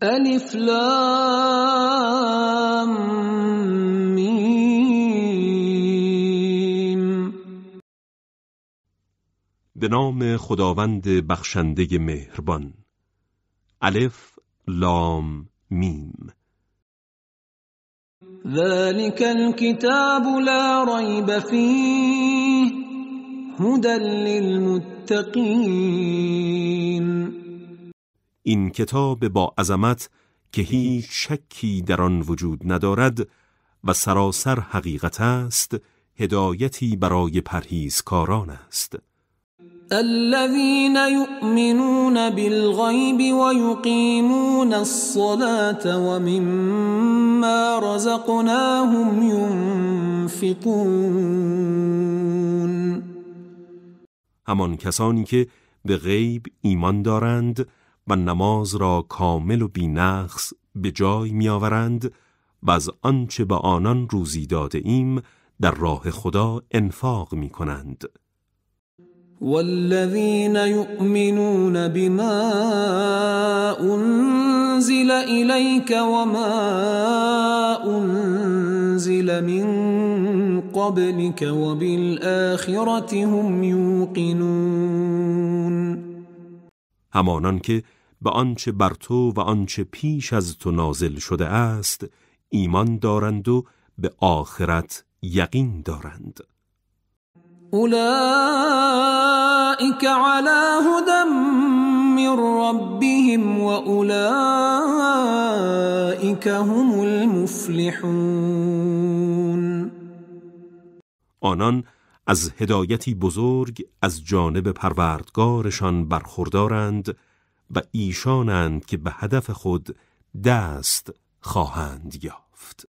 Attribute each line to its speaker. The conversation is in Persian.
Speaker 1: الف لام میم.
Speaker 2: به نام خداوند بخشنده مهربان. الف لام میم.
Speaker 1: ذلك الكتاب لا ريب فيه هدى للمتقین.
Speaker 2: این کتاب با عظمت که هیچ شکی در آن وجود ندارد و سراسر حقیقت است، هدایتی برای پرهیزکاران است.
Speaker 1: الذين يؤمنون بالغيب ويقيمون الصلاة ومما رزقناهم ينفقون.
Speaker 2: همان کسانی که به غیب ایمان دارند و نماز را کامل و بی‌نقص به جای می‌آورند و از آنچه به آنان روزی داده ایم در راه خدا انفاق می‌کنند.
Speaker 1: والذين يؤمنون بما أنزل إليك وما أنزل من قبلك وبالآخرة هم يوقنون.
Speaker 2: همانان که به آنچه بر تو و آنچه پیش از تو نازل شده است ایمان دارند و به آخرت یقین دارند.
Speaker 1: أولئك على هدى من ربهم وأولئك هم المفلحون.
Speaker 2: آنان از هدایتی بزرگ از جانب پروردگارشان برخوردارند و ایشانند که به هدف خود دست خواهند یافت.